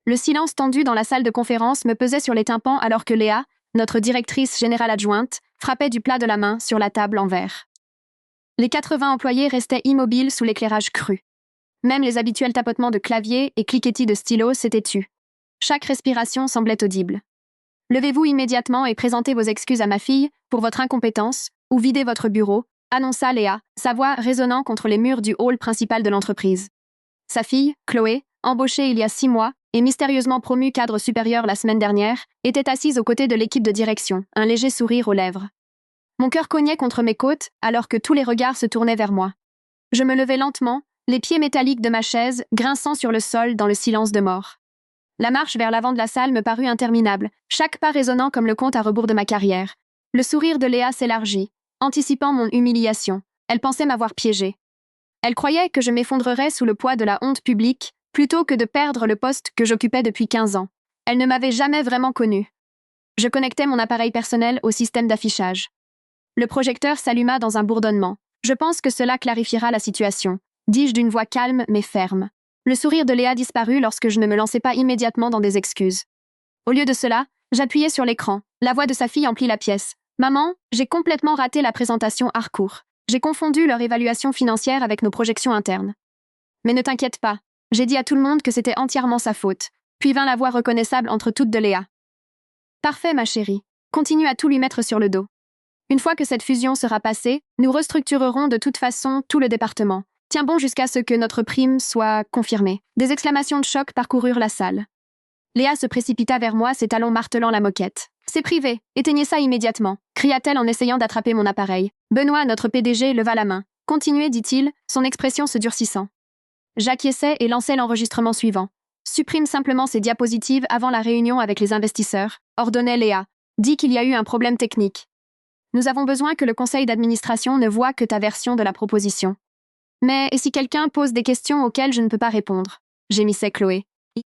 Le silence tendu dans la salle de conférence me pesait sur les tympans alors que Léa, notre directrice générale adjointe, frappait du plat de la main sur la table en verre. Les 80 employés restaient immobiles sous l'éclairage cru. Même les habituels tapotements de clavier et cliquetis de stylo s'étaient tus. Chaque respiration semblait audible. « Levez-vous immédiatement et présentez vos excuses à ma fille pour votre incompétence, ou videz votre bureau », annonça Léa, sa voix résonnant contre les murs du hall principal de l'entreprise. Sa fille, Chloé, embauchée il y a 6 mois et mystérieusement promue cadre supérieur la semaine dernière, était assise aux côtés de l'équipe de direction, un léger sourire aux lèvres. Mon cœur cognait contre mes côtes alors que tous les regards se tournaient vers moi. Je me levai lentement, les pieds métalliques de ma chaise grinçant sur le sol dans le silence de mort. La marche vers l'avant de la salle me parut interminable, chaque pas résonnant comme le compte à rebours de ma carrière. Le sourire de Léa s'élargit, anticipant mon humiliation. Elle pensait m'avoir piégée. Elle croyait que je m'effondrerais sous le poids de la honte publique, plutôt que de perdre le poste que j'occupais depuis 15 ans. Elle ne m'avait jamais vraiment connue. Je connectais mon appareil personnel au système d'affichage. Le projecteur s'alluma dans un bourdonnement. Je pense que cela clarifiera la situation, dis-je d'une voix calme mais ferme. Le sourire de Léa disparut lorsque je ne me lançai pas immédiatement dans des excuses. Au lieu de cela, j'appuyai sur l'écran. La voix de sa fille emplit la pièce. « Maman, j'ai complètement raté la présentation Harcourt. J'ai confondu leur évaluation financière avec nos projections internes. Mais ne t'inquiète pas, j'ai dit à tout le monde que c'était entièrement sa faute. » Puis vint la voix reconnaissable entre toutes de Léa. « Parfait, ma chérie. Continue à tout lui mettre sur le dos. Une fois que cette fusion sera passée, nous restructurerons de toute façon tout le département. Tiens bon jusqu'à ce que notre prime soit confirmée. » Des exclamations de choc parcoururent la salle. Léa se précipita vers moi, ses talons martelant la moquette. « C'est privé, éteignez ça immédiatement », cria-t-elle en essayant d'attraper mon appareil. Benoît, notre PDG, leva la main. « Continuez, dit-il, son expression se durcissant. » J'acquiesçai et lançai l'enregistrement suivant. « Supprime simplement ces diapositives avant la réunion avec les investisseurs », ordonnait Léa. « Dis qu'il y a eu un problème technique. Nous avons besoin que le conseil d'administration ne voie que ta version de la proposition. » « Mais et si quelqu'un pose des questions auxquelles je ne peux pas répondre ?» gémissait Chloé.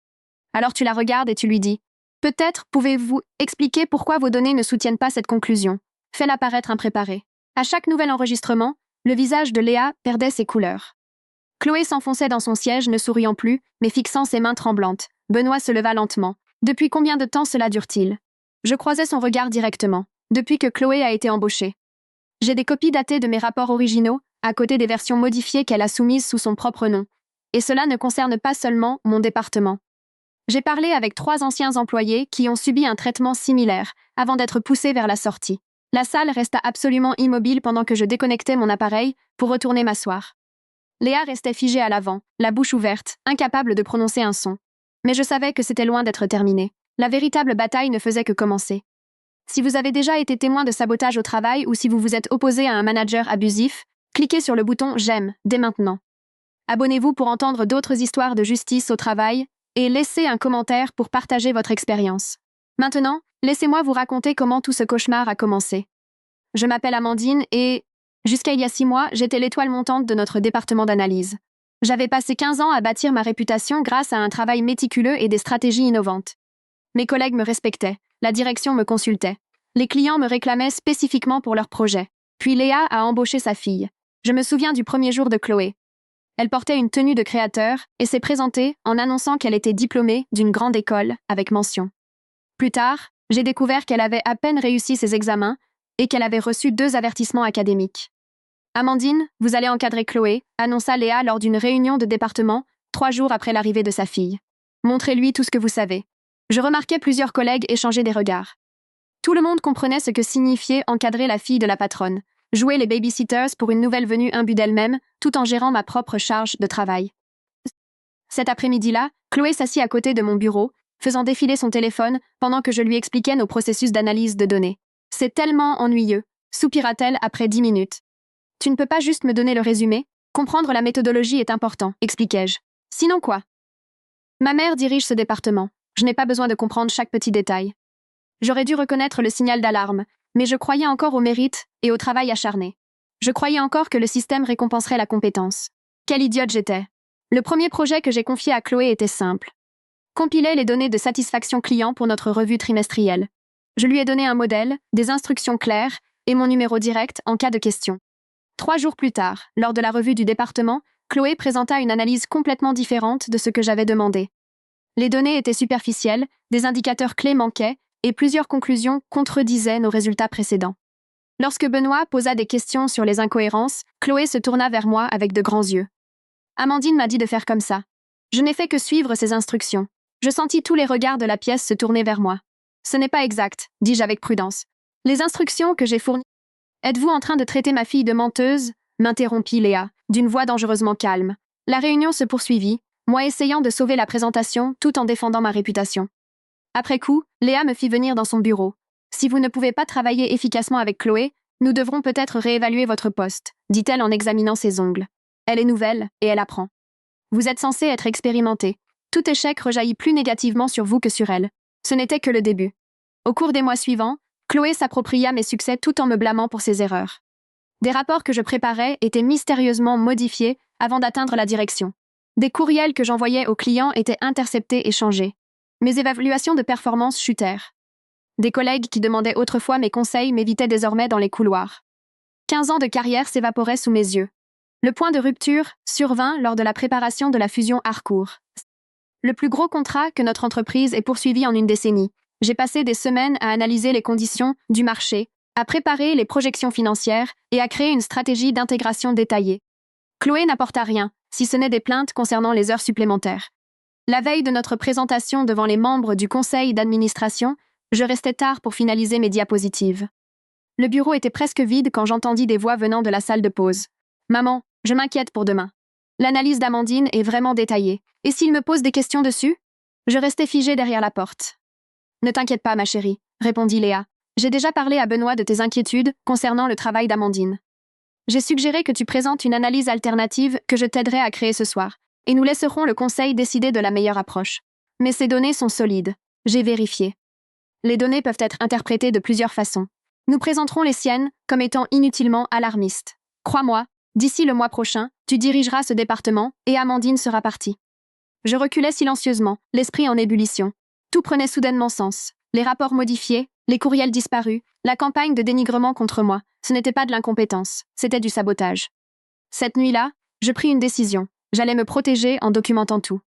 « Alors tu la regardes et tu lui dis « Peut-être pouvez-vous expliquer pourquoi vos données ne soutiennent pas cette conclusion ?» Fais-la paraître impréparée. À chaque nouvel enregistrement, le visage de Léa perdait ses couleurs. Chloé s'enfonçait dans son siège, ne souriant plus, mais fixant ses mains tremblantes. Benoît se leva lentement. « Depuis combien de temps cela dure-t-il » Je croisais son regard directement. « Depuis que Chloé a été embauchée. » J'ai des copies datées de mes rapports originaux, à côté des versions modifiées qu'elle a soumises sous son propre nom. Et cela ne concerne pas seulement mon département. J'ai parlé avec 3 anciens employés qui ont subi un traitement similaire, avant d'être poussés vers la sortie. La salle resta absolument immobile pendant que je déconnectais mon appareil pour retourner m'asseoir. Léa restait figée à l'avant, la bouche ouverte, incapable de prononcer un son. Mais je savais que c'était loin d'être terminé. La véritable bataille ne faisait que commencer. Si vous avez déjà été témoin de sabotage au travail ou si vous vous êtes opposé à un manager abusif, cliquez sur le bouton « J'aime » dès maintenant. Abonnez-vous pour entendre d'autres histoires de justice au travail et laissez un commentaire pour partager votre expérience. Maintenant, laissez-moi vous raconter comment tout ce cauchemar a commencé. Je m'appelle Amandine et, jusqu'à il y a 6 mois, j'étais l'étoile montante de notre département d'analyse. J'avais passé 15 ans à bâtir ma réputation grâce à un travail méticuleux et des stratégies innovantes. Mes collègues me respectaient, la direction me consultait. Les clients me réclamaient spécifiquement pour leurs projets. Puis Léa a embauché sa fille. Je me souviens du premier jour de Chloé. Elle portait une tenue de créateur et s'est présentée en annonçant qu'elle était diplômée d'une grande école avec mention. Plus tard, j'ai découvert qu'elle avait à peine réussi ses examens et qu'elle avait reçu 2 avertissements académiques. « Amandine, vous allez encadrer Chloé », annonça Léa lors d'une réunion de département, 3 jours après l'arrivée de sa fille. « Montrez-lui tout ce que vous savez. » Je remarquais plusieurs collègues échanger des regards. Tout le monde comprenait ce que signifiait encadrer la fille de la patronne, jouer les babysitters pour une nouvelle venue imbue d'elle-même, tout en gérant ma propre charge de travail. Cet après-midi-là, Chloé s'assit à côté de mon bureau, faisant défiler son téléphone pendant que je lui expliquais nos processus d'analyse de données. « C'est tellement ennuyeux », soupira-t-elle après 10 minutes. « Tu ne peux pas juste me donner le résumé ? Comprendre la méthodologie est important, expliquai-je. Sinon quoi ? Ma mère dirige ce département. Je n'ai pas besoin de comprendre chaque petit détail. J'aurais dû reconnaître le signal d'alarme, mais je croyais encore au mérite et au travail acharné. Je croyais encore que le système récompenserait la compétence. Quelle idiote j'étais. Le premier projet que j'ai confié à Chloé était simple. Compiler les données de satisfaction client pour notre revue trimestrielle. Je lui ai donné un modèle, des instructions claires et mon numéro direct en cas de question. 3 jours plus tard, lors de la revue du département, Chloé présenta une analyse complètement différente de ce que j'avais demandé. Les données étaient superficielles, des indicateurs clés manquaient, et plusieurs conclusions contredisaient nos résultats précédents. Lorsque Benoît posa des questions sur les incohérences, Chloé se tourna vers moi avec de grands yeux. Amandine m'a dit de faire comme ça. Je n'ai fait que suivre ses instructions. Je sentis tous les regards de la pièce se tourner vers moi. Ce n'est pas exact, dis-je avec prudence. Les instructions que j'ai fournies. Êtes-vous en train de traiter ma fille de menteuse? M'interrompit Léa, d'une voix dangereusement calme. La réunion se poursuivit, moi essayant de sauver la présentation tout en défendant ma réputation. Après coup, Léa me fit venir dans son bureau. Si vous ne pouvez pas travailler efficacement avec Chloé, nous devrons peut-être réévaluer votre poste, dit-elle en examinant ses ongles. Elle est nouvelle, et elle apprend. Vous êtes censé être expérimenté. Tout échec rejaillit plus négativement sur vous que sur elle. Ce n'était que le début. Au cours des mois suivants, Chloé s'appropria mes succès tout en me blâmant pour ses erreurs. Des rapports que je préparais étaient mystérieusement modifiés avant d'atteindre la direction. Des courriels que j'envoyais aux clients étaient interceptés et changés. Mes évaluations de performance chutèrent. Des collègues qui demandaient autrefois mes conseils m'évitaient désormais dans les couloirs. 15 ans de carrière s'évaporaient sous mes yeux. Le point de rupture survint lors de la préparation de la fusion Harcourt. Le plus gros contrat que notre entreprise ait poursuivi en une décennie. J'ai passé des semaines à analyser les conditions du marché, à préparer les projections financières et à créer une stratégie d'intégration détaillée. Chloé n'apporta rien, si ce n'est des plaintes concernant les heures supplémentaires. La veille de notre présentation devant les membres du conseil d'administration, je restais tard pour finaliser mes diapositives. Le bureau était presque vide quand j'entendis des voix venant de la salle de pause. « Maman, je m'inquiète pour demain. L'analyse d'Amandine est vraiment détaillée. Et s'il me pose des questions dessus ?» Je restais figée derrière la porte. « Ne t'inquiète pas, ma chérie, » répondit Léa. « J'ai déjà parlé à Benoît de tes inquiétudes concernant le travail d'Amandine. J'ai suggéré que tu présentes une analyse alternative que je t'aiderai à créer ce soir, et nous laisserons le conseil décider de la meilleure approche. Mais ces données sont solides. J'ai vérifié. Les données peuvent être interprétées de plusieurs façons. Nous présenterons les siennes comme étant inutilement alarmistes. Crois-moi, d'ici le mois prochain, tu dirigeras ce département et Amandine sera partie. » Je reculais silencieusement, l'esprit en ébullition. Tout prenait soudainement sens. Les rapports modifiés, les courriels disparus, la campagne de dénigrement contre moi. Ce n'était pas de l'incompétence, c'était du sabotage. Cette nuit-là, je pris une décision. J'allais me protéger en documentant tout.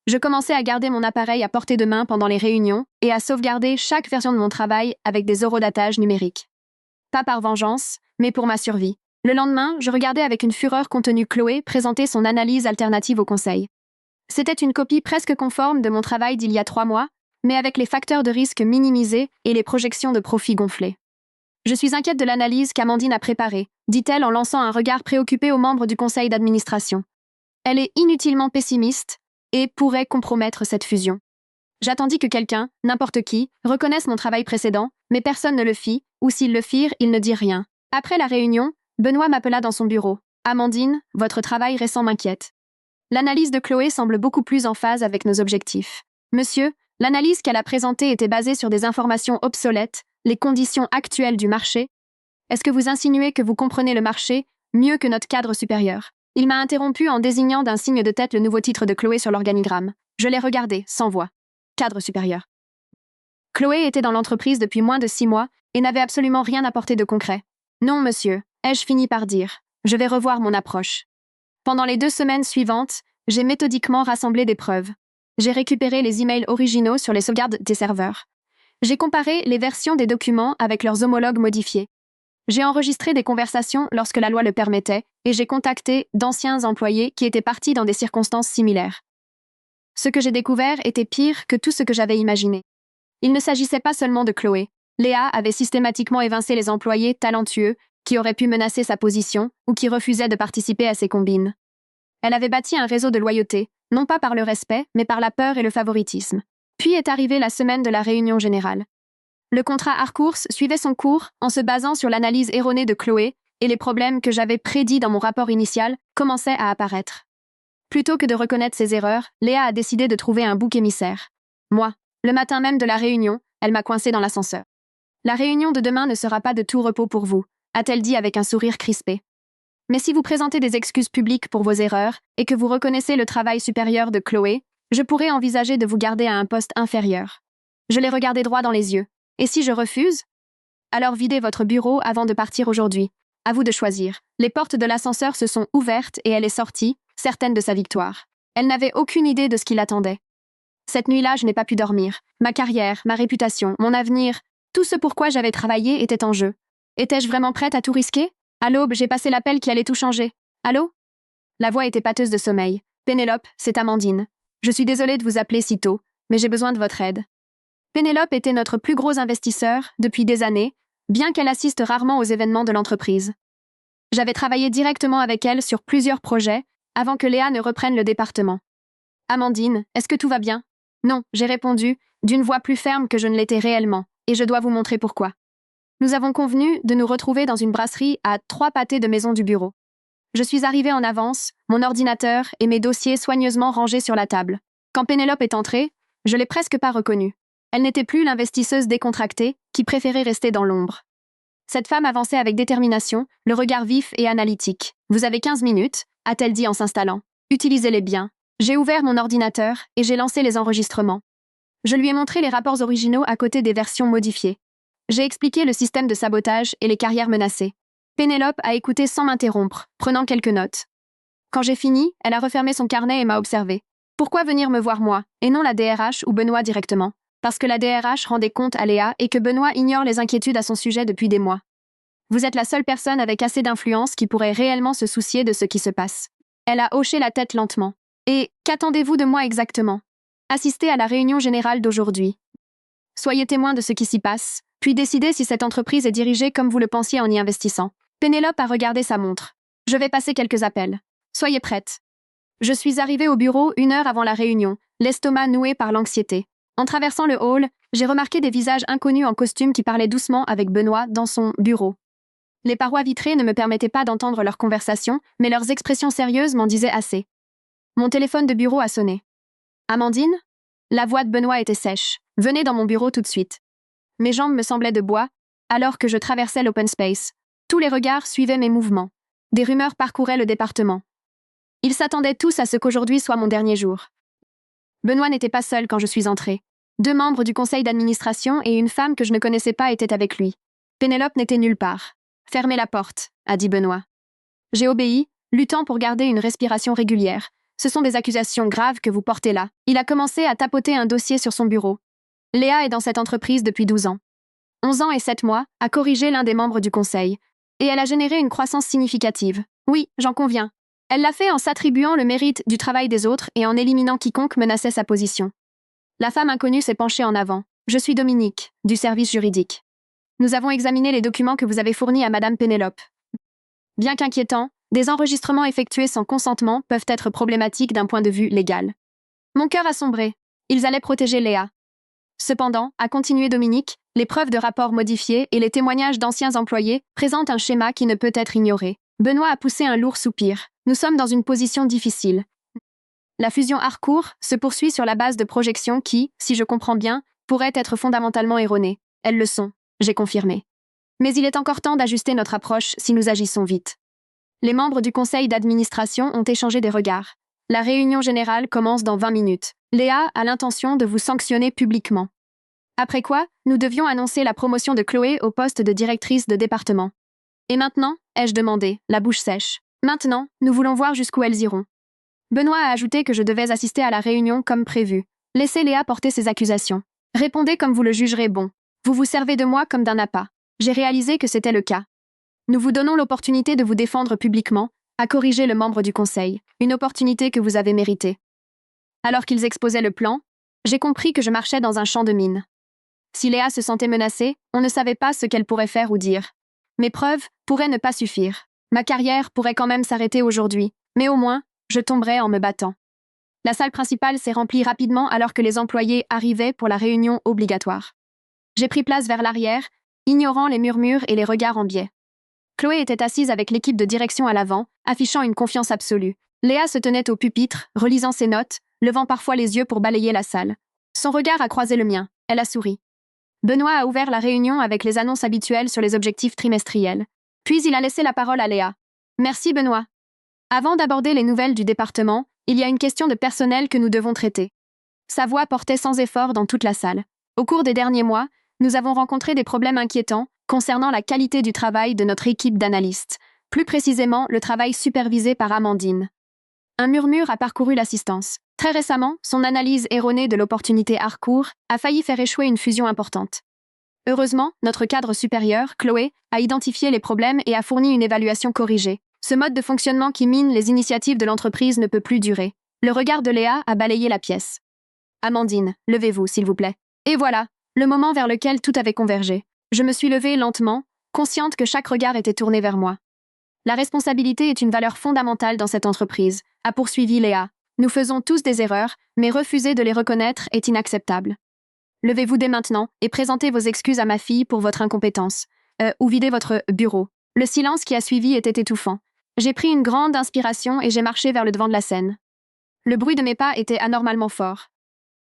Je commençais à garder mon appareil à portée de main pendant les réunions et à sauvegarder chaque version de mon travail avec des horodatages numériques. Pas par vengeance, mais pour ma survie. Le lendemain, je regardais avec une fureur contenue Chloé présenter son analyse alternative au conseil. C'était une copie presque conforme de mon travail d'il y a 3 mois, mais avec les facteurs de risque minimisés et les projections de profit gonflées. Je suis inquiète de l'analyse qu'Amandine a préparée, dit-elle en lançant un regard préoccupé aux membres du conseil d'administration. Elle est inutilement pessimiste et pourrait compromettre cette fusion. J'attendis que quelqu'un, n'importe qui, reconnaisse mon travail précédent, mais personne ne le fit, ou s'ils le firent, ils ne dirent rien. Après la réunion, Benoît m'appela dans son bureau. « Amandine, votre travail récent m'inquiète. L'analyse de Chloé semble beaucoup plus en phase avec nos objectifs. Monsieur, l'analyse qu'elle a présentée était basée sur des informations obsolètes, les conditions actuelles du marché. Est-ce que vous insinuez que vous comprenez le marché mieux que notre cadre supérieur ?» Il m'a interrompu en désignant d'un signe de tête le nouveau titre de Chloé sur l'organigramme. Je l'ai regardé, sans voix. Cadre supérieur. Chloé était dans l'entreprise depuis moins de 6 mois et n'avait absolument rien apporté de concret. « Non, monsieur, ai-je fini par dire. Je vais revoir mon approche. » Pendant les 2 semaines suivantes, j'ai méthodiquement rassemblé des preuves. J'ai récupéré les emails originaux sur les sauvegardes des serveurs. J'ai comparé les versions des documents avec leurs homologues modifiés. J'ai enregistré des conversations lorsque la loi le permettait et j'ai contacté d'anciens employés qui étaient partis dans des circonstances similaires. Ce que j'ai découvert était pire que tout ce que j'avais imaginé. Il ne s'agissait pas seulement de Chloé. Léa avait systématiquement évincé les employés talentueux qui auraient pu menacer sa position ou qui refusaient de participer à ses combines. Elle avait bâti un réseau de loyauté, non pas par le respect, mais par la peur et le favoritisme. Puis est arrivée la semaine de la réunion générale. Le contrat Harcourt suivait son cours en se basant sur l'analyse erronée de Chloé et les problèmes que j'avais prédits dans mon rapport initial commençaient à apparaître. Plutôt que de reconnaître ses erreurs, Léa a décidé de trouver un bouc émissaire. Moi, le matin même de la réunion, elle m'a coincé dans l'ascenseur. « La réunion de demain ne sera pas de tout repos pour vous », a-t-elle dit avec un sourire crispé. « Mais si vous présentez des excuses publiques pour vos erreurs et que vous reconnaissez le travail supérieur de Chloé, je pourrais envisager de vous garder à un poste inférieur. » Je l'ai regardé droit dans les yeux. « Et si je refuse ? Alors videz votre bureau avant de partir aujourd'hui. À vous de choisir. » Les portes de l'ascenseur se sont ouvertes et elle est sortie, certaine de sa victoire. Elle n'avait aucune idée de ce qui l'attendait. Cette nuit-là, je n'ai pas pu dormir. Ma carrière, ma réputation, mon avenir, tout ce pour quoi j'avais travaillé était en jeu. Étais-je vraiment prête à tout risquer? À l'aube, j'ai passé l'appel qui allait tout changer. Allô? La voix était pâteuse de sommeil. Pénélope, c'est Amandine. Je suis désolée de vous appeler si tôt, mais j'ai besoin de votre aide. Pénélope était notre plus gros investisseur depuis des années, bien qu'elle assiste rarement aux événements de l'entreprise. J'avais travaillé directement avec elle sur plusieurs projets avant que Léa ne reprenne le département. Amandine, est-ce que tout va bien? Non, j'ai répondu, d'une voix plus ferme que je ne l'étais réellement, et je dois vous montrer pourquoi. Nous avons convenu de nous retrouver dans une brasserie à 3 pâtés de maison du bureau. Je suis arrivée en avance, mon ordinateur et mes dossiers soigneusement rangés sur la table. Quand Pénélope est entrée, je l'ai presque pas reconnue. Elle n'était plus l'investisseuse décontractée qui préférait rester dans l'ombre. Cette femme avançait avec détermination, le regard vif et analytique. « Vous avez 15 minutes », a-t-elle dit en s'installant. « Utilisez-les bien. » J'ai ouvert mon ordinateur et j'ai lancé les enregistrements. Je lui ai montré les rapports originaux à côté des versions modifiées. J'ai expliqué le système de sabotage et les carrières menacées. Pénélope a écouté sans m'interrompre, prenant quelques notes. Quand j'ai fini, elle a refermé son carnet et m'a observé. Pourquoi venir me voir moi, et non la DRH ou Benoît directement? Parce que la DRH rend des comptes à Léa et que Benoît ignore les inquiétudes à son sujet depuis des mois. Vous êtes la seule personne avec assez d'influence qui pourrait réellement se soucier de ce qui se passe. Elle a hoché la tête lentement. Et qu'attendez-vous de moi exactement? Assistez à la réunion générale d'aujourd'hui. Soyez témoin de ce qui s'y passe, puis décidez si cette entreprise est dirigée comme vous le pensiez en y investissant. Pénélope a regardé sa montre. Je vais passer quelques appels. Soyez prête. Je suis arrivée au bureau 1 heure avant la réunion, l'estomac noué par l'anxiété. En traversant le hall, j'ai remarqué des visages inconnus en costume qui parlaient doucement avec Benoît dans son bureau. Les parois vitrées ne me permettaient pas d'entendre leur conversation, mais leurs expressions sérieuses m'en disaient assez. Mon téléphone de bureau a sonné. Amandine? La voix de Benoît était sèche. Venez dans mon bureau tout de suite. Mes jambes me semblaient de bois, alors que je traversais l'open space. Tous les regards suivaient mes mouvements. Des rumeurs parcouraient le département. Ils s'attendaient tous à ce qu'aujourd'hui soit mon dernier jour. Benoît n'était pas seul quand je suis entrée. 2 membres du conseil d'administration et une femme que je ne connaissais pas étaient avec lui. Pénélope n'était nulle part. « Fermez la porte », a dit Benoît. J'ai obéi, luttant pour garder une respiration régulière. Ce sont des accusations graves que vous portez là. Il a commencé à tapoter un dossier sur son bureau. Léa est dans cette entreprise depuis 12 ans. 11 ans et 7 mois, a corrigé l'un des membres du conseil. Et elle a généré une croissance significative. Oui, j'en conviens. Elle l'a fait en s'attribuant le mérite du travail des autres et en éliminant quiconque menaçait sa position. La femme inconnue s'est penchée en avant. Je suis Dominique, du service juridique. Nous avons examiné les documents que vous avez fournis à Madame Pénélope. Bien qu'inquiétants, des enregistrements effectués sans consentement peuvent être problématiques d'un point de vue légal. Mon cœur a sombré. Ils allaient protéger Léa. Cependant, a continué Dominique, les preuves de rapports modifiés et les témoignages d'anciens employés présentent un schéma qui ne peut être ignoré. Benoît a poussé un lourd soupir. Nous sommes dans une position difficile. La fusion Harcourt se poursuit sur la base de projections qui, si je comprends bien, pourraient être fondamentalement erronées. Elles le sont, j'ai confirmé. Mais il est encore temps d'ajuster notre approche si nous agissons vite. Les membres du conseil d'administration ont échangé des regards. La réunion générale commence dans 20 minutes. Léa a l'intention de vous sanctionner publiquement. Après quoi, nous devions annoncer la promotion de Chloé au poste de directrice de département. Et maintenant, ai-je demandé, la bouche sèche. Maintenant, nous voulons voir jusqu'où elles iront. Benoît a ajouté que je devais assister à la réunion comme prévu. Laissez Léa porter ses accusations. Répondez comme vous le jugerez bon. Vous vous servez de moi comme d'un appât. J'ai réalisé que c'était le cas. Nous vous donnons l'opportunité de vous défendre publiquement, a corrigé le membre du conseil, une opportunité que vous avez méritée. Alors qu'ils exposaient le plan, j'ai compris que je marchais dans un champ de mine. Si Léa se sentait menacée, on ne savait pas ce qu'elle pourrait faire ou dire. Mes preuves pourraient ne pas suffire. Ma carrière pourrait quand même s'arrêter aujourd'hui, mais au moins, je tomberais en me battant. La salle principale s'est remplie rapidement alors que les employés arrivaient pour la réunion obligatoire. J'ai pris place vers l'arrière, ignorant les murmures et les regards en biais. Chloé était assise avec l'équipe de direction à l'avant, affichant une confiance absolue. Léa se tenait au pupitre, relisant ses notes, levant parfois les yeux pour balayer la salle. Son regard a croisé le mien. Elle a souri. Benoît a ouvert la réunion avec les annonces habituelles sur les objectifs trimestriels. Puis il a laissé la parole à Léa. Merci Benoît. Avant d'aborder les nouvelles du département, il y a une question de personnel que nous devons traiter. Sa voix portait sans effort dans toute la salle. Au cours des derniers mois, nous avons rencontré des problèmes inquiétants concernant la qualité du travail de notre équipe d'analystes, plus précisément le travail supervisé par Amandine. Un murmure a parcouru l'assistance. Très récemment, son analyse erronée de l'opportunité Harcourt a failli faire échouer une fusion importante. Heureusement, notre cadre supérieur, Chloé, a identifié les problèmes et a fourni une évaluation corrigée. Ce mode de fonctionnement qui mine les initiatives de l'entreprise ne peut plus durer. Le regard de Léa a balayé la pièce. Amandine, levez-vous, s'il vous plaît. Et voilà, le moment vers lequel tout avait convergé. Je me suis levée lentement, consciente que chaque regard était tourné vers moi. La responsabilité est une valeur fondamentale dans cette entreprise, a poursuivi Léa. Nous faisons tous des erreurs, mais refuser de les reconnaître est inacceptable. Levez-vous dès maintenant et présentez vos excuses à ma fille pour votre incompétence. Ou videz votre bureau. Le silence qui a suivi était étouffant. J'ai pris une grande inspiration et j'ai marché vers le devant de la scène. Le bruit de mes pas était anormalement fort.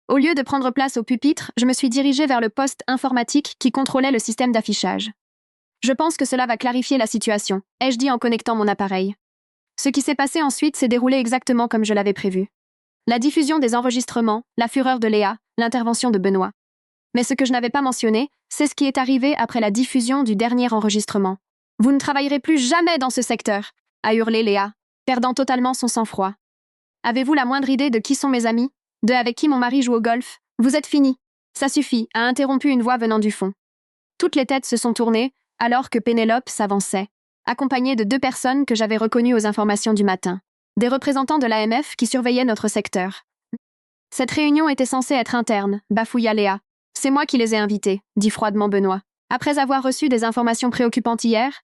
Au lieu de prendre place au pupitre, je me suis dirigée vers le poste informatique qui contrôlait le système d'affichage. Je pense que cela va clarifier la situation, ai-je dit en connectant mon appareil. Ce qui s'est passé ensuite s'est déroulé exactement comme je l'avais prévu. La diffusion des enregistrements, la fureur de Léa, l'intervention de Benoît. Mais ce que je n'avais pas mentionné, c'est ce qui est arrivé après la diffusion du dernier enregistrement. « Vous ne travaillerez plus jamais dans ce secteur !» a hurlé Léa, perdant totalement son sang-froid. « Avez-vous la moindre idée de qui sont mes amis ? De avec qui mon mari joue au golf ? Vous êtes fini !» Ça suffit, a interrompu une voix venant du fond. Toutes les têtes se sont tournées, alors que Pénélope s'avançait, accompagnée de 2 personnes que j'avais reconnues aux informations du matin. Des représentants de l'AMF qui surveillaient notre secteur. « Cette réunion était censée être interne », bafouilla Léa. « C'est moi qui les ai invités », dit froidement Benoît. Après avoir reçu des informations préoccupantes hier,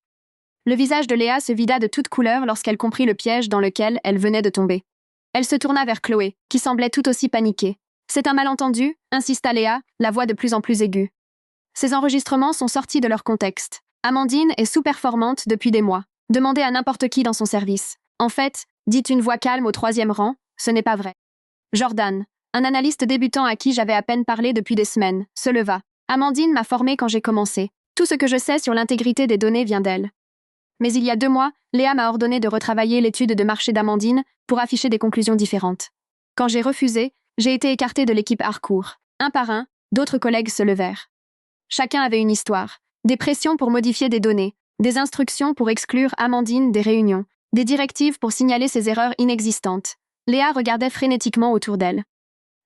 le visage de Léa se vida de toutes couleurs lorsqu'elle comprit le piège dans lequel elle venait de tomber. Elle se tourna vers Chloé, qui semblait tout aussi paniquée. « C'est un malentendu », insista Léa, la voix de plus en plus aiguë. Ces enregistrements sont sortis de leur contexte. Amandine est sous-performante depuis des mois. Demandez à n'importe qui dans son service. En fait, dit une voix calme au 3e rang, ce n'est pas vrai. Jordan, un analyste débutant à qui j'avais à peine parlé depuis des semaines, se leva. Amandine m'a formée quand j'ai commencé. Tout ce que je sais sur l'intégrité des données vient d'elle. Mais il y a 2 mois, Léa m'a ordonné de retravailler l'étude de marché d'Amandine pour afficher des conclusions différentes. Quand j'ai refusé, j'ai été écartée de l'équipe Harcourt. Un par un, d'autres collègues se levèrent. Chacun avait une histoire. Des pressions pour modifier des données, des instructions pour exclure Amandine des réunions, des directives pour signaler ses erreurs inexistantes. Léa regardait frénétiquement autour d'elle.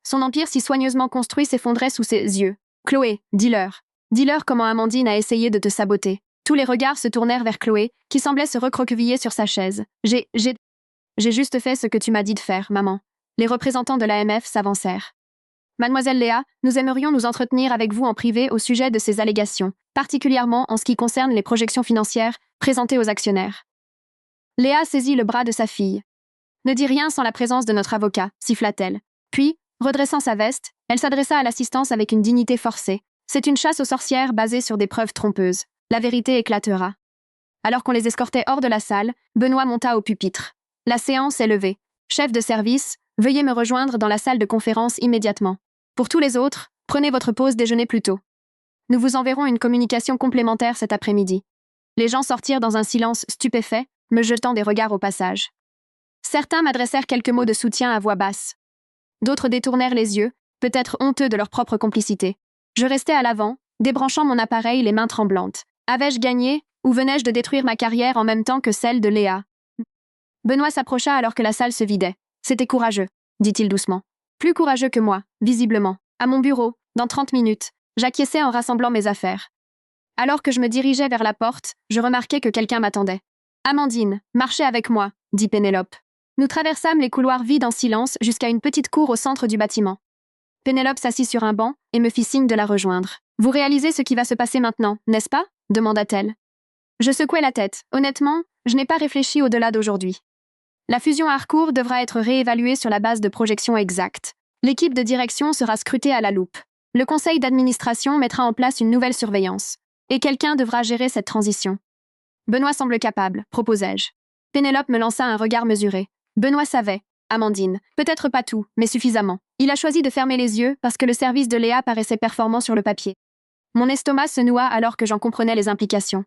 Son empire si soigneusement construit s'effondrait sous ses yeux. « Chloé, dis-leur. Dis-leur comment Amandine a essayé de te saboter. » Tous les regards se tournèrent vers Chloé, qui semblait se recroqueviller sur sa chaise. « J'ai juste fait ce que tu m'as dit de faire, maman. » Les représentants de l'AMF s'avancèrent. « Mademoiselle Léa, nous aimerions nous entretenir avec vous en privé au sujet de ces allégations, particulièrement en ce qui concerne les projections financières présentées aux actionnaires. » Léa saisit le bras de sa fille. « Ne dis rien sans la présence de notre avocat, » siffla-t-elle. Puis, redressant sa veste, elle s'adressa à l'assistance avec une dignité forcée. C'est une chasse aux sorcières basée sur des preuves trompeuses. La vérité éclatera. Alors qu'on les escortait hors de la salle, Benoît monta au pupitre. La séance est levée. Chef de service, veuillez me rejoindre dans la salle de conférence immédiatement. Pour tous les autres, prenez votre pause déjeuner plus tôt. Nous vous enverrons une communication complémentaire cet après-midi. Les gens sortirent dans un silence stupéfait, me jetant des regards au passage. Certains m'adressèrent quelques mots de soutien à voix basse. D'autres détournèrent les yeux, peut-être honteux de leur propre complicité. Je restais à l'avant, débranchant mon appareil les mains tremblantes. Avais-je gagné, ou venais-je de détruire ma carrière en même temps que celle de Léa? Benoît s'approcha alors que la salle se vidait. C'était courageux, dit-il doucement. Plus courageux que moi, visiblement. À mon bureau, dans 30 minutes, j'acquiesçais en rassemblant mes affaires. Alors que je me dirigeais vers la porte, je remarquai que quelqu'un m'attendait. Amandine, marchez avec moi, dit Pénélope. Nous traversâmes les couloirs vides en silence jusqu'à une petite cour au centre du bâtiment. Pénélope s'assit sur un banc et me fit signe de la rejoindre. Vous réalisez ce qui va se passer maintenant, n'est-ce pas? Demanda-t-elle. Je secouai la tête. Honnêtement, je n'ai pas réfléchi au-delà d'aujourd'hui. La fusion Harcourt devra être réévaluée sur la base de projections exactes. L'équipe de direction sera scrutée à la loupe. Le conseil d'administration mettra en place une nouvelle surveillance. Et quelqu'un devra gérer cette transition. Benoît semble capable, proposai-je. Pénélope me lança un regard mesuré. Benoît savait, Amandine, peut-être pas tout, mais suffisamment. Il a choisi de fermer les yeux parce que le service de Léa paraissait performant sur le papier. Mon estomac se noua alors que j'en comprenais les implications.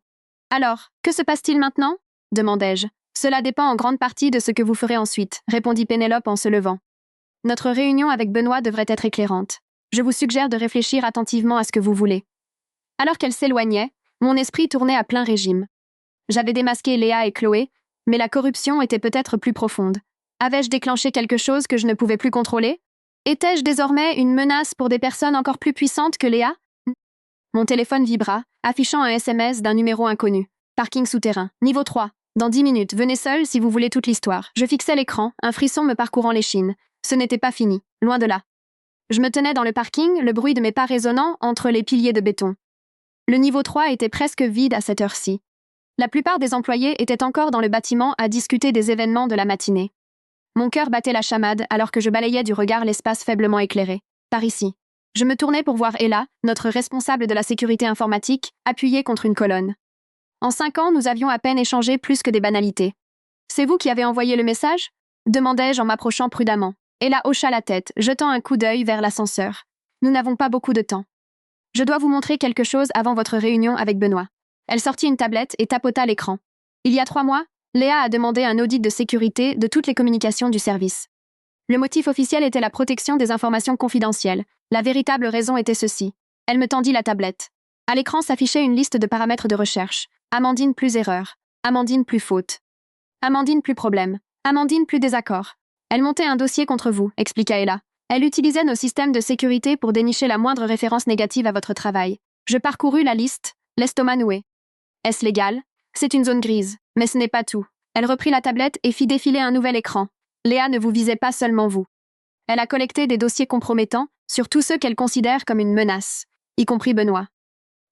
Alors, que se passe-t-il maintenant? Demandai-je. Cela dépend en grande partie de ce que vous ferez ensuite, répondit Pénélope en se levant. Notre réunion avec Benoît devrait être éclairante. Je vous suggère de réfléchir attentivement à ce que vous voulez. Alors qu'elle s'éloignait, mon esprit tournait à plein régime. J'avais démasqué Léa et Chloé, mais la corruption était peut-être plus profonde. Avais-je déclenché quelque chose que je ne pouvais plus contrôler? Étais-je désormais une menace pour des personnes encore plus puissantes que Léa? Mon téléphone vibra, affichant un SMS d'un numéro inconnu. Parking souterrain. Niveau 3. Dans 10 minutes, venez seul si vous voulez toute l'histoire. Je fixais l'écran, un frisson me parcourant l'échine. Ce n'était pas fini, loin de là. Je me tenais dans le parking, le bruit de mes pas résonnant entre les piliers de béton. Le niveau 3 était presque vide à cette heure-ci. La plupart des employés étaient encore dans le bâtiment à discuter des événements de la matinée. Mon cœur battait la chamade alors que je balayais du regard l'espace faiblement éclairé. Par ici. Je me tournai pour voir Ella, notre responsable de la sécurité informatique, appuyée contre une colonne. En 5 ans, nous avions à peine échangé plus que des banalités. « C'est vous qui avez envoyé le message ?» demandai-je en m'approchant prudemment. Ella hocha la tête, jetant un coup d'œil vers l'ascenseur. « Nous n'avons pas beaucoup de temps. Je dois vous montrer quelque chose avant votre réunion avec Benoît. » Elle sortit une tablette et tapota l'écran. Il y a 3 mois, Léa a demandé un audit de sécurité de toutes les communications du service. Le motif officiel était la protection des informations confidentielles. La véritable raison était ceci. Elle me tendit la tablette. À l'écran s'affichait une liste de paramètres de recherche. Amandine plus erreur. Amandine plus faute. Amandine plus problème. Amandine plus désaccord. Elle montait un dossier contre vous, expliqua Ella. Elle utilisait nos systèmes de sécurité pour dénicher la moindre référence négative à votre travail. Je parcourus la liste, l'estomac noué. Est-ce légal? C'est une zone grise, mais ce n'est pas tout. Elle reprit la tablette et fit défiler un nouvel écran. Léa ne vous visait pas seulement vous. Elle a collecté des dossiers compromettants sur tous ceux qu'elle considère comme une menace, y compris Benoît.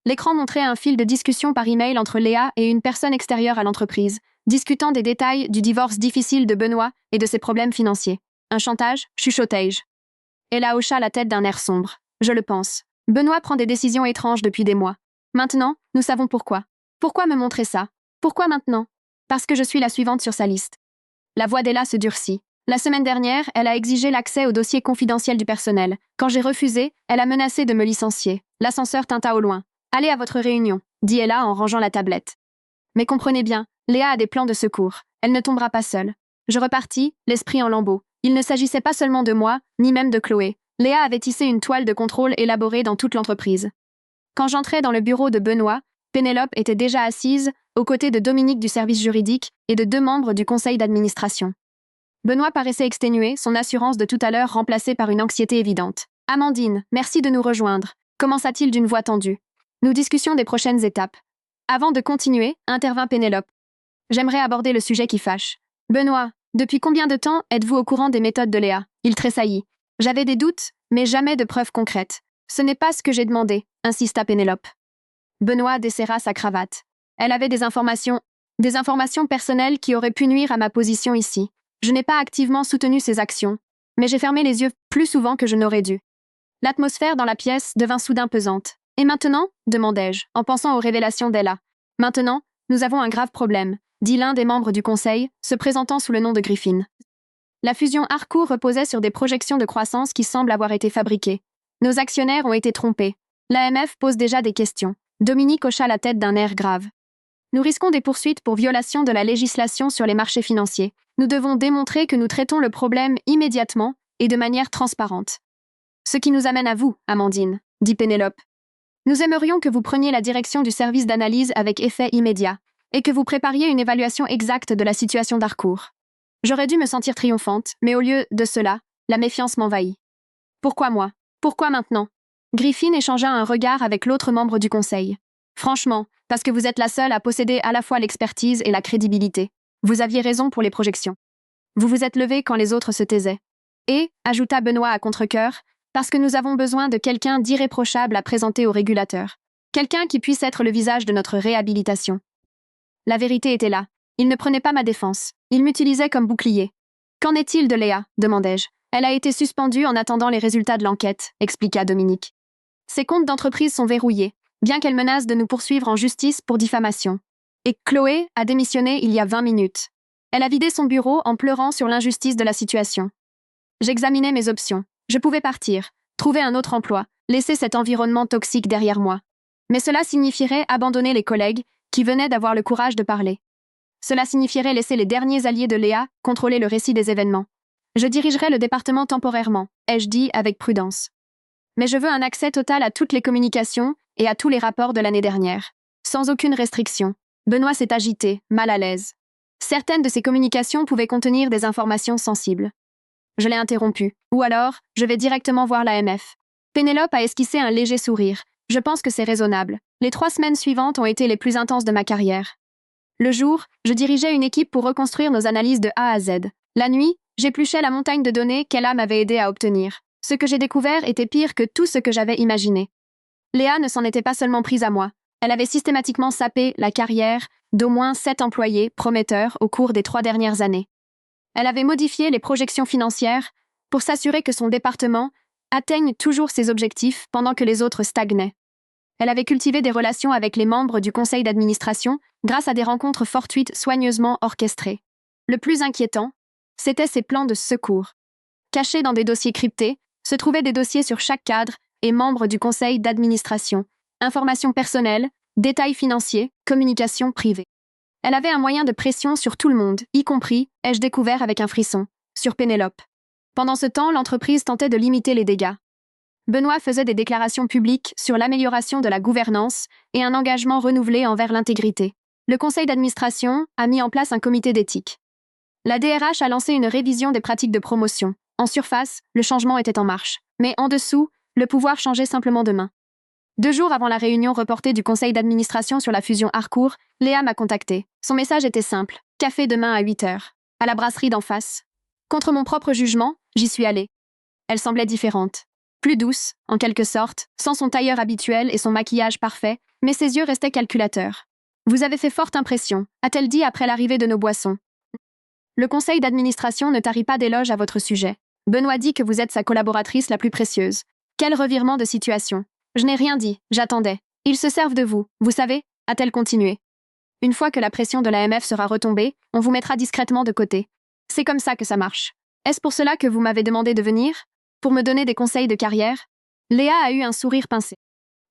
L'écran montrait un fil de discussion par email entre Léa et une personne extérieure à l'entreprise, discutant des détails du divorce difficile de Benoît et de ses problèmes financiers. Un chantage, chuchotai-je. Ella hocha la tête d'un air sombre. Je le pense. Benoît prend des décisions étranges depuis des mois. Maintenant, nous savons pourquoi. Pourquoi me montrer ça? Pourquoi maintenant? Parce que je suis la suivante sur sa liste. La voix d'Ella se durcit. La semaine dernière, elle a exigé l'accès au dossier confidentiel du personnel. Quand j'ai refusé, elle a menacé de me licencier. L'ascenseur tinta au loin. « Allez à votre réunion », dit Ella en rangeant la tablette. Mais comprenez bien, Léa a des plans de secours. Elle ne tombera pas seule. Je repartis, l'esprit en lambeaux. Il ne s'agissait pas seulement de moi, ni même de Chloé. Léa avait tissé une toile de contrôle élaborée dans toute l'entreprise. Quand j'entrai dans le bureau de Benoît, Pénélope était déjà assise, aux côtés de Dominique du service juridique et de 2 membres du conseil d'administration. Benoît paraissait exténué, son assurance de tout à l'heure remplacée par une anxiété évidente. « Amandine, merci de nous rejoindre », commença-t-il d'une voix tendue. Nous discutions des prochaines étapes. Avant de continuer, intervint Pénélope. J'aimerais aborder le sujet qui fâche. Benoît, depuis combien de temps êtes-vous au courant des méthodes de Léa? Il tressaillit. J'avais des doutes, mais jamais de preuves concrètes. Ce n'est pas ce que j'ai demandé, insista Pénélope. Benoît desserra sa cravate. Elle avait des informations personnelles qui auraient pu nuire à ma position ici. Je n'ai pas activement soutenu ses actions, mais j'ai fermé les yeux plus souvent que je n'aurais dû. L'atmosphère dans la pièce devint soudain pesante. « Et maintenant ?» demandai-je, en pensant aux révélations d'Ella. « Maintenant, nous avons un grave problème », dit l'un des membres du conseil, se présentant sous le nom de Griffin. La fusion Harcourt reposait sur des projections de croissance qui semblent avoir été fabriquées. Nos actionnaires ont été trompés. L'AMF pose déjà des questions. Dominique hocha la tête d'un air grave. Nous risquons des poursuites pour violation de la législation sur les marchés financiers. Nous devons démontrer que nous traitons le problème immédiatement et de manière transparente. Ce qui nous amène à vous, Amandine, dit Pénélope. Nous aimerions que vous preniez la direction du service d'analyse avec effet immédiat et que vous prépariez une évaluation exacte de la situation d'Harcourt. J'aurais dû me sentir triomphante, mais au lieu de cela, la méfiance m'envahit. Pourquoi moi? Pourquoi maintenant? Griffin échangea un regard avec l'autre membre du conseil. Franchement, parce que vous êtes la seule à posséder à la fois l'expertise et la crédibilité. Vous aviez raison pour les projections. Vous vous êtes levé quand les autres se taisaient. Et, ajouta Benoît à contre-cœur, parce que nous avons besoin de quelqu'un d'irréprochable à présenter au régulateur. Quelqu'un qui puisse être le visage de notre réhabilitation. La vérité était là. Il ne prenait pas ma défense. Il m'utilisait comme bouclier. Qu'en est-il de Léa? Demandai-je. Elle a été suspendue en attendant les résultats de l'enquête, expliqua Dominique. Ses comptes d'entreprise sont verrouillés, bien qu'elle menace de nous poursuivre en justice pour diffamation. Et Chloé a démissionné il y a 20 minutes. Elle a vidé son bureau en pleurant sur l'injustice de la situation. J'examinais mes options. Je pouvais partir, trouver un autre emploi, laisser cet environnement toxique derrière moi. Mais cela signifierait abandonner les collègues qui venaient d'avoir le courage de parler. Cela signifierait laisser les derniers alliés de Léa contrôler le récit des événements. Je dirigerai le département temporairement, ai-je dit avec prudence. Mais je veux un accès total à toutes les communications et à tous les rapports de l'année dernière. Sans aucune restriction. Benoît s'est agité, mal à l'aise. Certaines de ces communications pouvaient contenir des informations sensibles. Je l'ai interrompu. Ou alors, je vais directement voir l'AMF. Pénélope a esquissé un léger sourire. Je pense que c'est raisonnable. Les 3 semaines suivantes ont été les plus intenses de ma carrière. Le jour, je dirigeais une équipe pour reconstruire nos analyses de A à Z. La nuit, j'épluchais la montagne de données qu'Ella m'avait aidé à obtenir. Ce que j'ai découvert était pire que tout ce que j'avais imaginé. Léa ne s'en était pas seulement prise à moi. Elle avait systématiquement sapé la carrière d'au moins 7 employés prometteurs au cours des 3 dernières années. Elle avait modifié les projections financières pour s'assurer que son département atteigne toujours ses objectifs pendant que les autres stagnaient. Elle avait cultivé des relations avec les membres du conseil d'administration grâce à des rencontres fortuites soigneusement orchestrées. Le plus inquiétant, c'était ses plans de secours. Cachés dans des dossiers cryptés, se trouvaient des dossiers sur chaque cadre et membre du conseil d'administration, informations personnelles, détails financiers, communications privées. Elle avait un moyen de pression sur tout le monde, y compris, ai-je découvert avec un frisson, sur Pénélope. Pendant ce temps, l'entreprise tentait de limiter les dégâts. Benoît faisait des déclarations publiques sur l'amélioration de la gouvernance et un engagement renouvelé envers l'intégrité. Le conseil d'administration a mis en place un comité d'éthique. La DRH a lancé une révision des pratiques de promotion. En surface, le changement était en marche. Mais en dessous, le pouvoir changeait simplement de main. 2 jours avant la réunion reportée du conseil d'administration sur la fusion Harcourt, Léa m'a contacté. Son message était simple. Café demain à 8 heures. À la brasserie d'en face. Contre mon propre jugement, j'y suis allée. Elle semblait différente. Plus douce, en quelque sorte, sans son tailleur habituel et son maquillage parfait, mais ses yeux restaient calculateurs. « Vous avez fait forte impression », a-t-elle dit après l'arrivée de nos boissons. Le conseil d'administration ne tarit pas d'éloges à votre sujet. Benoît dit que vous êtes sa collaboratrice la plus précieuse. Quel revirement de situation. Je n'ai rien dit, j'attendais. Ils se servent de vous, vous savez, a-t-elle continué. Une fois que la pression de l'AMF sera retombée, on vous mettra discrètement de côté. C'est comme ça que ça marche. Est-ce pour cela que vous m'avez demandé de venir ? Pour me donner des conseils de carrière ? Léa a eu un sourire pincé.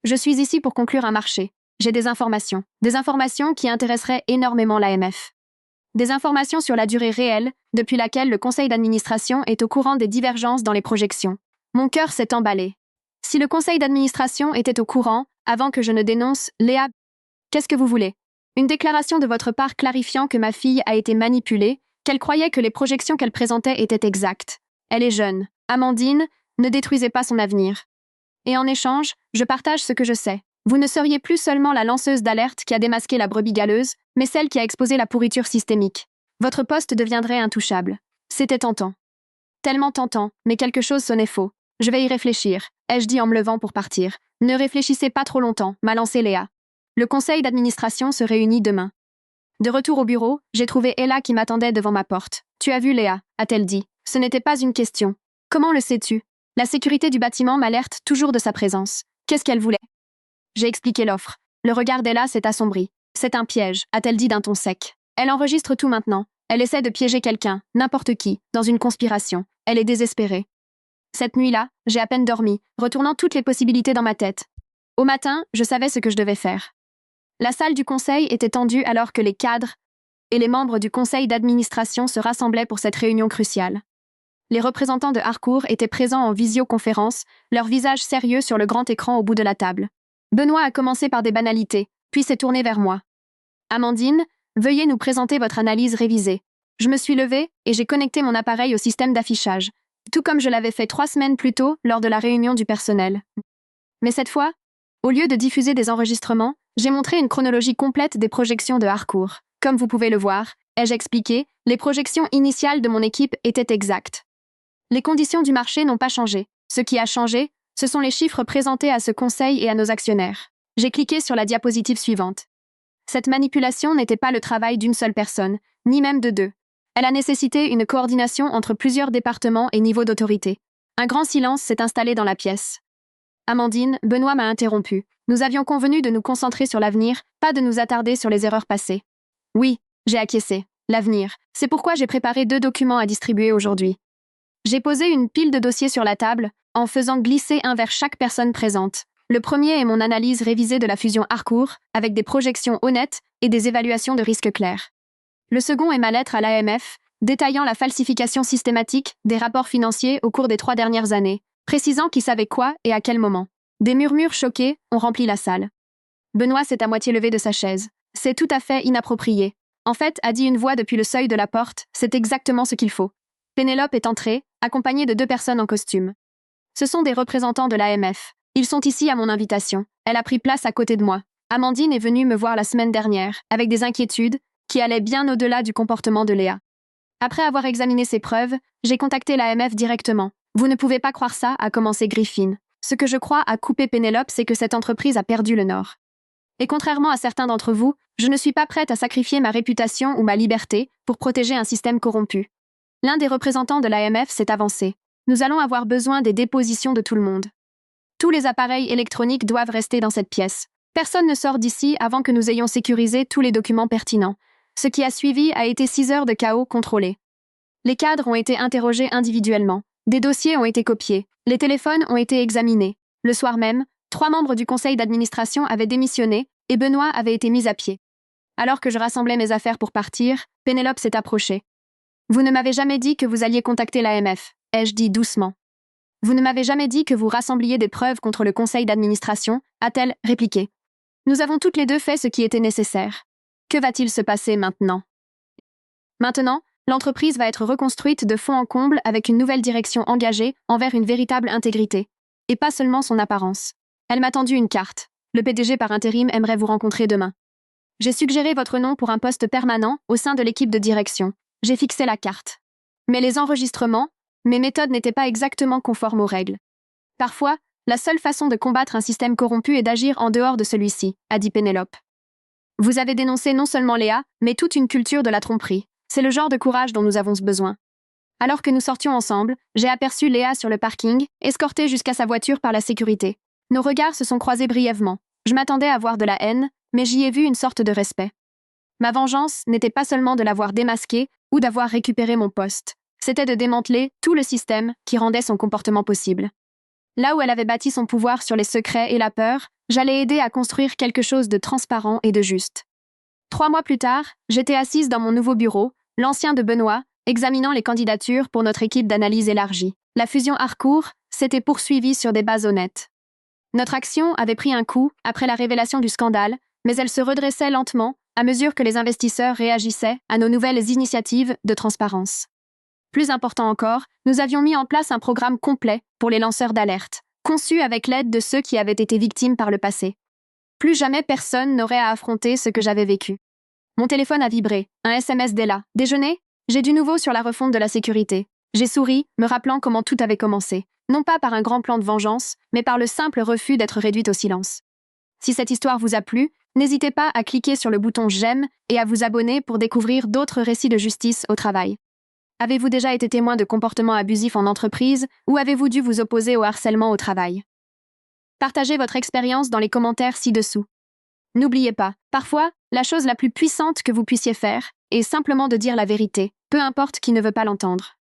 Je suis ici pour conclure un marché. J'ai des informations qui intéresseraient énormément l'AMF. Des informations sur la durée réelle, depuis laquelle le conseil d'administration est au courant des divergences dans les projections. Mon cœur s'est emballé. Si le conseil d'administration était au courant, avant que je ne dénonce Léa, qu'est-ce que vous voulez ? Une déclaration de votre part clarifiant que ma fille a été manipulée, qu'elle croyait que les projections qu'elle présentait étaient exactes. Elle est jeune. Amandine, ne détruisez pas son avenir. Et en échange, je partage ce que je sais. Vous ne seriez plus seulement la lanceuse d'alerte qui a démasqué la brebis galeuse, mais celle qui a exposé la pourriture systémique. Votre poste deviendrait intouchable. C'était tentant. Tellement tentant, mais quelque chose sonnait faux. Je vais y réfléchir, ai-je dit en me levant pour partir. Ne réfléchissez pas trop longtemps, m'a lancé Léa. Le conseil d'administration se réunit demain. De retour au bureau, j'ai trouvé Ella qui m'attendait devant ma porte. Tu as vu Léa, a-t-elle dit. Ce n'était pas une question. Comment le sais-tu ? La sécurité du bâtiment m'alerte toujours de sa présence. Qu'est-ce qu'elle voulait ? J'ai expliqué l'offre. Le regard d'Ella s'est assombri. C'est un piège, a-t-elle dit d'un ton sec. Elle enregistre tout maintenant. Elle essaie de piéger quelqu'un, n'importe qui, dans une conspiration. Elle est désespérée. Cette nuit-là, j'ai à peine dormi, retournant toutes les possibilités dans ma tête. Au matin, je savais ce que je devais faire. La salle du conseil était tendue alors que les cadres et les membres du conseil d'administration se rassemblaient pour cette réunion cruciale. Les représentants de Harcourt étaient présents en visioconférence, leurs visages sérieux sur le grand écran au bout de la table. Benoît a commencé par des banalités, puis s'est tourné vers moi. « Amandine, veuillez nous présenter votre analyse révisée. » Je me suis levée et j'ai connecté mon appareil au système d'affichage, tout comme je l'avais fait 3 semaines plus tôt lors de la réunion du personnel. Mais cette fois, au lieu de diffuser des enregistrements, j'ai montré une chronologie complète des projections de Harcourt. Comme vous pouvez le voir, ai-je expliqué, les projections initiales de mon équipe étaient exactes. Les conditions du marché n'ont pas changé. Ce qui a changé, ce sont les chiffres présentés à ce conseil et à nos actionnaires. J'ai cliqué sur la diapositive suivante. Cette manipulation n'était pas le travail d'une seule personne, ni même de 2. Elle a nécessité une coordination entre plusieurs départements et niveaux d'autorité. Un grand silence s'est installé dans la pièce. Amandine, Benoît m'a interrompu. Nous avions convenu de nous concentrer sur l'avenir, pas de nous attarder sur les erreurs passées. Oui, j'ai acquiescé. L'avenir. C'est pourquoi j'ai préparé 2 documents à distribuer aujourd'hui. J'ai posé une pile de dossiers sur la table, en faisant glisser un vers chaque personne présente. Le premier est mon analyse révisée de la fusion Harcourt, avec des projections honnêtes et des évaluations de risques claires. Le second est ma lettre à l'AMF, détaillant la falsification systématique des rapports financiers au cours des 3 dernières années, précisant qui savait quoi et à quel moment. Des murmures choqués ont rempli la salle. Benoît s'est à moitié levé de sa chaise. C'est tout à fait inapproprié. En fait, a dit une voix depuis le seuil de la porte, c'est exactement ce qu'il faut. Pénélope est entrée, accompagnée de 2 personnes en costume. Ce sont des représentants de l'AMF. Ils sont ici à mon invitation. Elle a pris place à côté de moi. Amandine est venue me voir la semaine dernière, avec des inquiétudes qui allaient bien au-delà du comportement de Léa. Après avoir examiné ses preuves, j'ai contacté l'AMF directement. Vous ne pouvez pas croire ça, a commencé Griffin. Ce que je crois a coupé Pénélope, c'est que cette entreprise a perdu le nord. Et contrairement à certains d'entre vous, je ne suis pas prête à sacrifier ma réputation ou ma liberté pour protéger un système corrompu. L'un des représentants de l'AMF s'est avancé. Nous allons avoir besoin des dépositions de tout le monde. Tous les appareils électroniques doivent rester dans cette pièce. Personne ne sort d'ici avant que nous ayons sécurisé tous les documents pertinents. Ce qui a suivi a été 6 heures de chaos contrôlé. Les cadres ont été interrogés individuellement. Des dossiers ont été copiés. Les téléphones ont été examinés. Le soir même, 3 membres du conseil d'administration avaient démissionné et Benoît avait été mis à pied. Alors que je rassemblais mes affaires pour partir, Pénélope s'est approchée. « Vous ne m'avez jamais dit que vous alliez contacter l'AMF, ai-je dit doucement. « Vous ne m'avez jamais dit que vous rassembliez des preuves contre le conseil d'administration, a-t-elle répliqué. Nous avons toutes les deux fait ce qui était nécessaire. Que va-t-il se passer maintenant? Maintenant, l'entreprise va être reconstruite de fond en comble avec une nouvelle direction engagée envers une véritable intégrité. Et pas seulement son apparence. Elle m'a tendu une carte. Le PDG par intérim aimerait vous rencontrer demain. J'ai suggéré votre nom pour un poste permanent au sein de l'équipe de direction. J'ai fixé la carte. Mais les enregistrements, mes méthodes n'étaient pas exactement conformes aux règles. Parfois, la seule façon de combattre un système corrompu est d'agir en dehors de celui-ci, a dit Pénélope. Vous avez dénoncé non seulement Léa, mais toute une culture de la tromperie. C'est le genre de courage dont nous avons besoin. Alors que nous sortions ensemble, j'ai aperçu Léa sur le parking, escortée jusqu'à sa voiture par la sécurité. Nos regards se sont croisés brièvement. Je m'attendais à voir de la haine, mais j'y ai vu une sorte de respect. Ma vengeance n'était pas seulement de l'avoir démasquée ou d'avoir récupéré mon poste. C'était de démanteler tout le système qui rendait son comportement possible. Là où elle avait bâti son pouvoir sur les secrets et la peur, j'allais aider à construire quelque chose de transparent et de juste. 3 mois plus tard, j'étais assise dans mon nouveau bureau, l'ancien de Benoît, examinant les candidatures pour notre équipe d'analyse élargie. La fusion Harcourt s'était poursuivie sur des bases honnêtes. Notre action avait pris un coup après la révélation du scandale, mais elle se redressait lentement à mesure que les investisseurs réagissaient à nos nouvelles initiatives de transparence. Plus important encore, nous avions mis en place un programme complet pour les lanceurs d'alerte, conçu avec l'aide de ceux qui avaient été victimes par le passé. Plus jamais personne n'aurait à affronter ce que j'avais vécu. Mon téléphone a vibré, un SMS d'Ella. Déjeuner? J'ai du nouveau sur la refonte de la sécurité. J'ai souri, me rappelant comment tout avait commencé, non pas par un grand plan de vengeance, mais par le simple refus d'être réduite au silence. Si cette histoire vous a plu, n'hésitez pas à cliquer sur le bouton j'aime et à vous abonner pour découvrir d'autres récits de justice au travail. Avez-vous déjà été témoin de comportements abusifs en entreprise ou avez-vous dû vous opposer au harcèlement au travail? Partagez votre expérience dans les commentaires ci-dessous. N'oubliez pas, parfois, la chose la plus puissante que vous puissiez faire est simplement de dire la vérité, peu importe qui ne veut pas l'entendre.